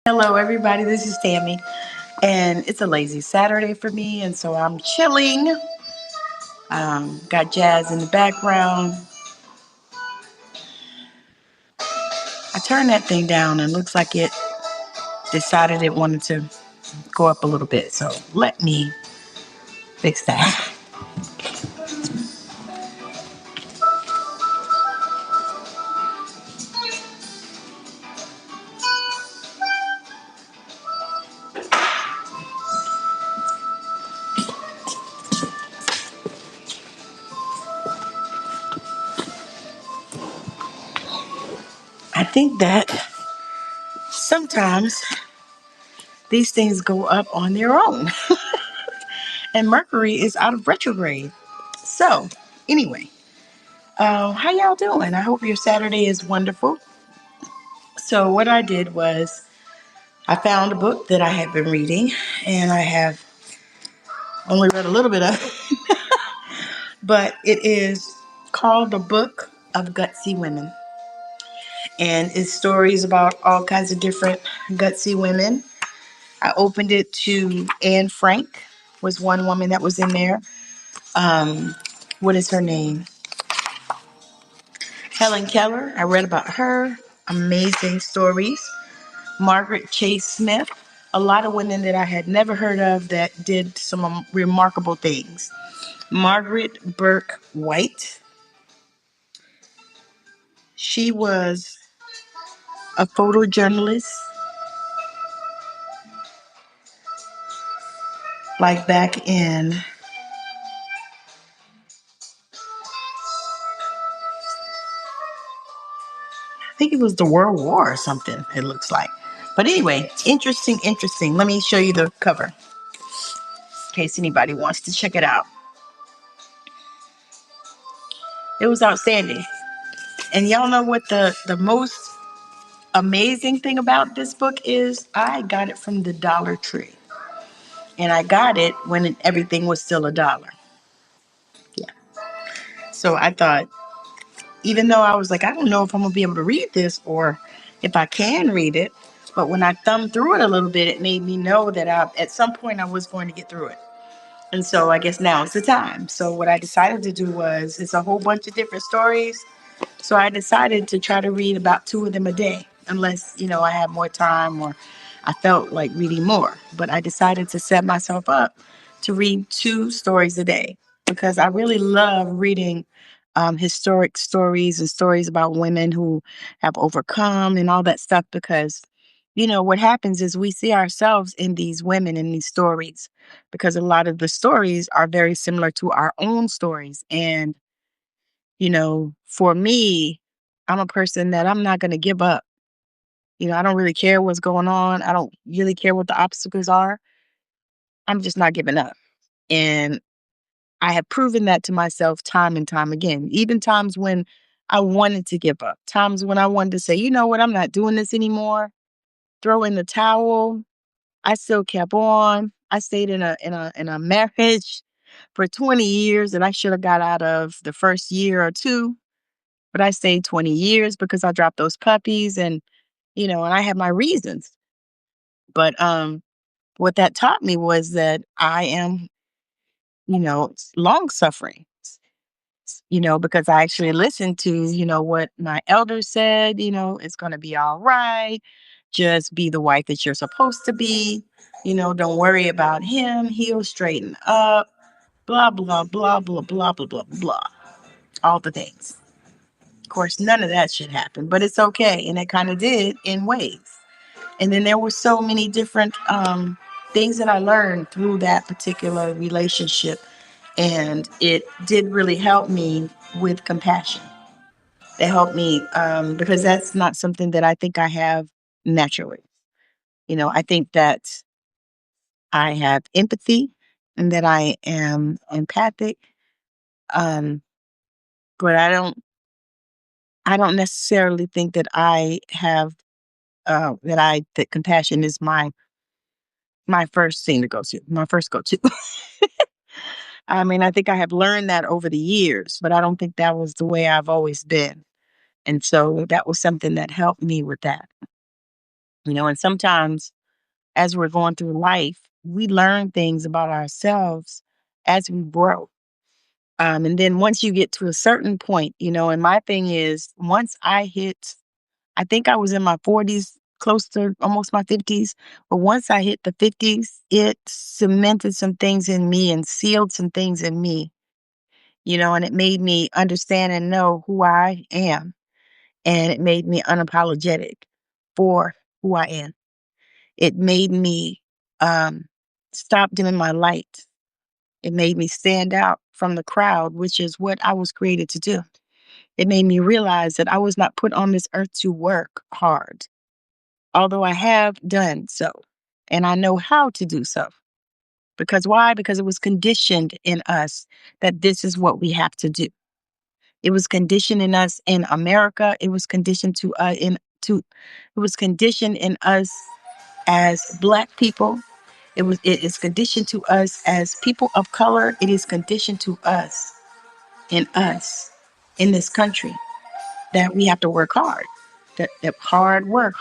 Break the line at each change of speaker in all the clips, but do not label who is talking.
Hello, everybody. This is Tammy, and it's a lazy Saturday for me, and so I'm chilling. Got jazz in the background. I turned that thing down, and looks like it decided it wanted to go up a little bit. So let me fix that. I think that sometimes these things go up on their own, and Mercury is out of retrograde. So, anyway, how y'all doing? I hope your Saturday is wonderful. So, what I did was I found a book that I had been reading, and I have only read a little bit of it, but it is called The Book of Gutsy Women. And it's stories about all kinds of different gutsy women. I opened it to Anne Frank, was one woman that was in there. Um, what is her name? Helen Keller. I read about her. Amazing stories. Margaret Chase Smith. A lot of women that I had never heard of that did some remarkable things. Margaret Burke White. She was a photojournalist, like back in, I think it was the World War or something, it looks like. But anyway, interesting. Let me show you the cover in case anybody wants to check it out. It was outstanding. And y'all know what the most amazing thing about this book is? I got it from the Dollar Tree. And I got it when everything was still $1. Yeah. So I thought, even though I was like, I don't know if I'm going to be able to read this or if I can read it. But when I thumbed through it a little bit, it made me know that at some point I was going to get through it. And so I guess now is the time. So what I decided to do was, it's a whole bunch of different stories. So I decided to try to read about 2 of them a day, unless, I had more time or I felt like reading more. But I decided to set myself up to read 2 stories a day because I really love reading historic stories and stories about women who have overcome and all that stuff because, what happens is we see ourselves in these women in these stories because a lot of the stories are very similar to our own stories. And for me, I'm a person that I'm not going to give up. I don't really care what's going on. I don't really care what the obstacles are. I'm just not giving up. And I have proven that to myself time and time again, even times when I wanted to give up, times when I wanted to say, you know what, I'm not doing this anymore, throw in the towel. I still kept on. I stayed in a marriage for 20 years that I should have got out of the first year or two. But I stayed 20 years because I dropped those puppies and I had my reasons. But what that taught me was that I am, long suffering, because I actually listened to, what my elders said, it's going to be all right. Just be the wife that you're supposed to be. Don't worry about him. He'll straighten up, blah, blah, blah, blah, blah, blah, blah, blah. All the things. Of course, none of that should happen, but it's okay. And it kind of did in ways. And then there were so many different things that I learned through that particular relationship. And it did really help me with compassion. It helped me because that's not something that I think I have naturally. I think that I have empathy and that I am empathic. Um, but I don't necessarily think that I have that compassion is my first thing to go to, my first go to. I mean, I think I have learned that over the years, but I don't think that was the way I've always been. And so that was something that helped me with that. And sometimes as we're going through life, we learn things about ourselves as we grow. And then once you get to a certain point, and my thing is, I think I was in my 40s, close to almost my 50s. But once I hit the 50s, it cemented some things in me and sealed some things in me, and it made me understand and know who I am. And it made me unapologetic for who I am. It made me um, stop dimming my light. It made me stand out from the crowd, which is what I was created to do. It made me realize that I was not put on this earth to work hard, although I have done so. And I know how to do so. Because why? Because it was conditioned in us that this is what we have to do. It was conditioned in us in America. It was conditioned it was conditioned in us as Black people. It is conditioned to us as people of color. It is conditioned to us in this country that we have to work hard. That hard work,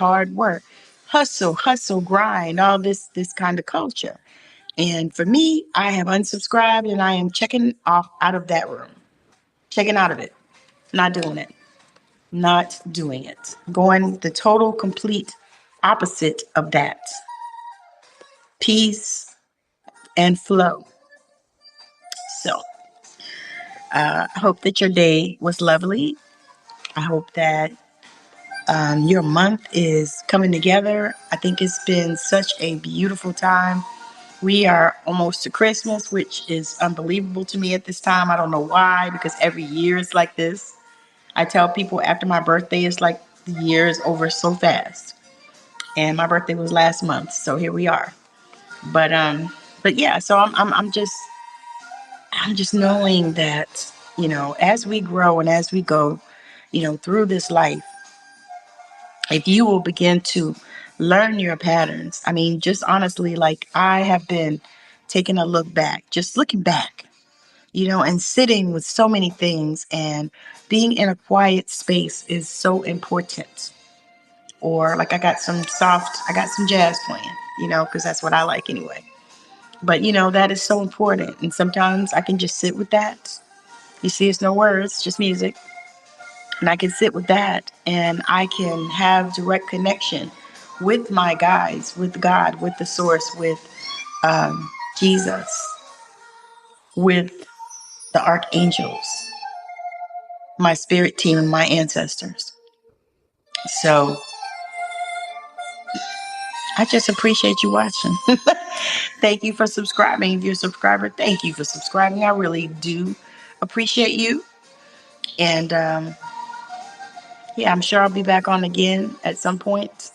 hustle, grind, all this kind of culture. And for me, I have unsubscribed and I am checking off out of that room. Checking out of it. Not doing it. Not doing it. Going the total complete opposite of that. Peace and flow. So I hope that your day was lovely. I hope that your month is coming together. I think it's been such a beautiful time. We are almost to Christmas, which is unbelievable to me at this time. I don't know why, because every year is like this. I tell people after my birthday, it's like the year is over so fast. And my birthday was last month, so here we are. But yeah, so I'm just knowing that, as we grow and as we go, through this life, if you will begin to learn your patterns. I mean, just honestly, like I have been taking a look back, just looking back, and sitting with so many things, and being in a quiet space is so important. Or like I got some jazz playing, because that's what I like anyway. But that is so important. And sometimes I can just sit with that. You see, it's no words, just music. And I can sit with that and I can have direct connection with my guides, with God, with the source, with Jesus, with the archangels, my spirit team, and my ancestors. So I just appreciate you watching. Thank you for subscribing. If you're a subscriber, thank you for subscribing. I really do appreciate you. And yeah, I'm sure I'll be back on again at some point.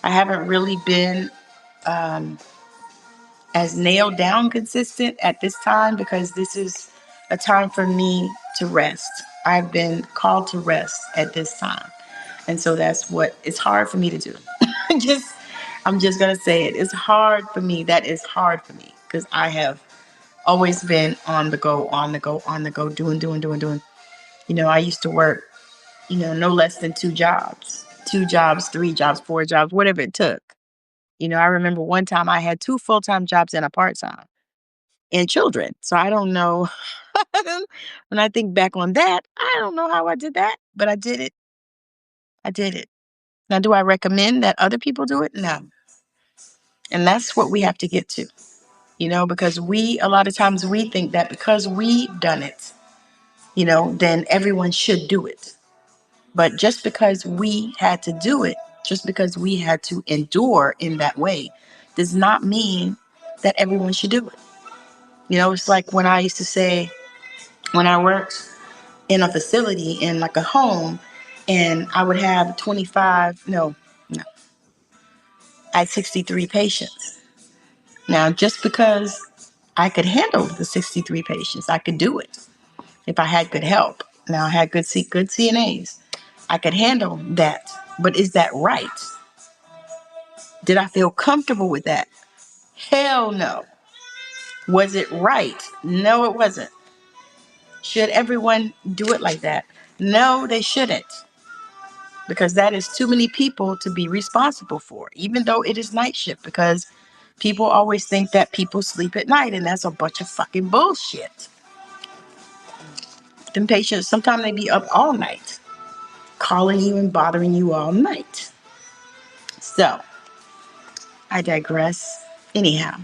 I haven't really been as nailed down consistent at this time because this is a time for me to rest. I've been called to rest at this time. And so that's what it's hard for me to do. just I'm just going to say it. It's hard for me. That is hard for me because I have always been on the go, on the go, on the go, doing. I used to work, no less than two jobs, three jobs, four jobs, whatever it took. I remember one time I had two full-time jobs and a part-time and children. So I don't know. When I think back on that, I don't know how I did that, but I did it. I did it. Now, do I recommend that other people do it? No. And that's what we have to get to, because a lot of times we think that because we've done it, then everyone should do it. But just because we had to do it, just because we had to endure in that way, does not mean that everyone should do it. It's like when I used to say, when I worked in a facility in like a home, and I would have 25, no, I had 63 patients. Now, just because I could handle the 63 patients, I could do it if I had good help. Now, I had good CNAs. I could handle that. But is that right? Did I feel comfortable with that? Hell no. Was it right? No, it wasn't. Should everyone do it like that? No, they shouldn't. because that is too many people to be responsible for, even though it is night shift, because people always think that people sleep at night, and that's a bunch of fucking bullshit. Them patients, sometimes they be up all night, calling you and bothering you all night. So, I digress. Anyhow,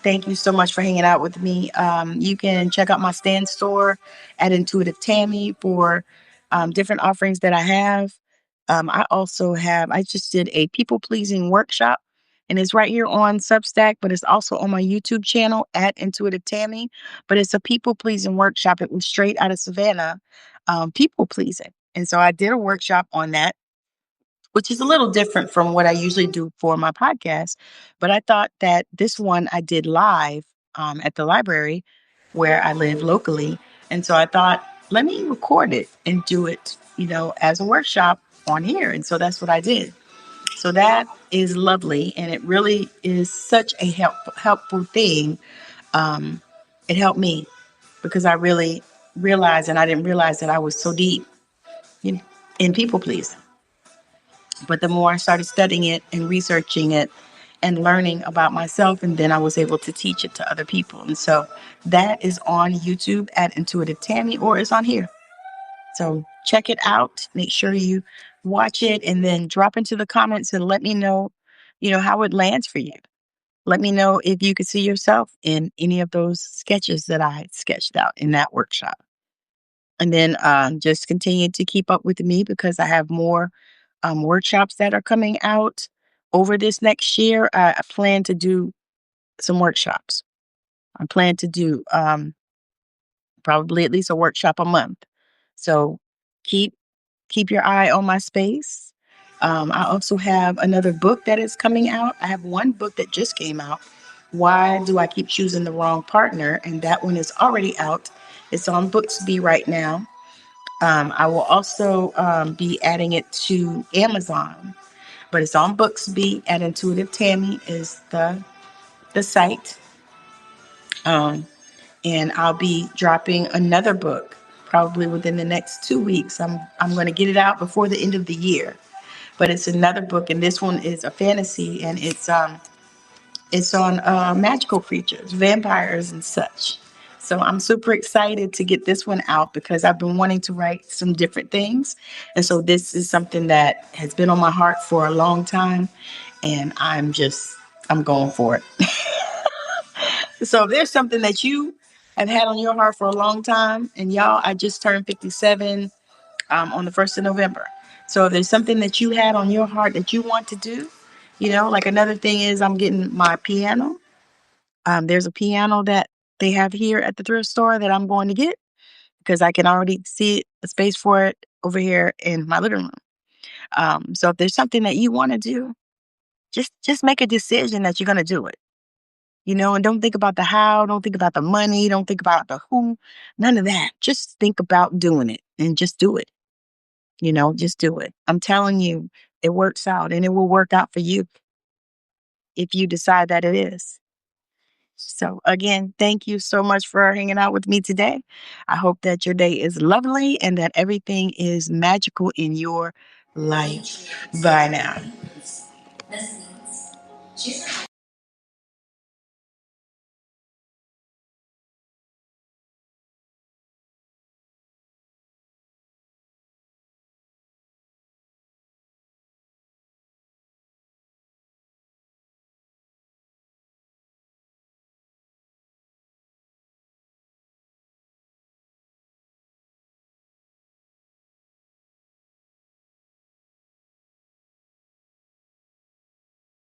thank you so much for hanging out with me. You can check out my stand store at Intuitive Tammy for different offerings that I have. I just did a people pleasing workshop, and it's right here on Substack, but it's also on my YouTube channel at Intuitive Tammy. But it's a people pleasing workshop. It was straight out of Savannah, people pleasing. And so I did a workshop on that, which is a little different from what I usually do for my podcast. But I thought that this one I did live at the library where I live locally. And so I thought, let me record it and do it, as a workshop on here. And so that's what I did. So that is lovely. And it really is such a helpful thing. Um, it helped me because I really realized, and I didn't realize that I was so deep in, in people pleasing. But the more I started studying it and researching it and learning about myself, and then I was able to teach it to other people. And so that is on YouTube at Intuitive Tammy, or it's on here. So check it out. Make sure you watch it and then drop into the comments and let me know, how it lands for you. Let me know if you could see yourself in any of those sketches that I sketched out in that workshop. And then just continue to keep up with me because I have more workshops that are coming out over this next year. I plan to do some workshops. I plan to do probably at least a workshop a month. So keep keep your eye on my space. I also have another book that is coming out. I have one book that just came out. Why do I keep choosing the wrong partner? And that one is already out. It's on Booksby right now. I will also be adding it to Amazon, but it's on Booksby at Intuitive Tammy is the site. Um, and I'll be dropping another book probably within the next 2 weeks. I'm going to get it out before the end of the year, but it's another book, and this one is a fantasy, and it's on magical creatures, vampires, and such. So I'm super excited to get this one out because I've been wanting to write some different things. And so this is something that has been on my heart for a long time. And I'm going for it. So if there's something that you have had on your heart for a long time, and y'all, I just turned 57 on the 1st of November. So if there's something that you had on your heart that you want to do, like another thing is I'm getting my piano. There's a piano that they have here at the thrift store that I'm going to get because I can already see a space for it over here in my living room. So if there's something that you want to do, just make a decision that you're going to do it. And don't think about the how, don't think about the money, don't think about the who, none of that. Just think about doing it and just do it. Just do it. I'm telling you, it works out and it will work out for you if you decide that it is. So, again, thank you so much for hanging out with me today. I hope that your day is lovely and that everything is magical in your life. Bye now.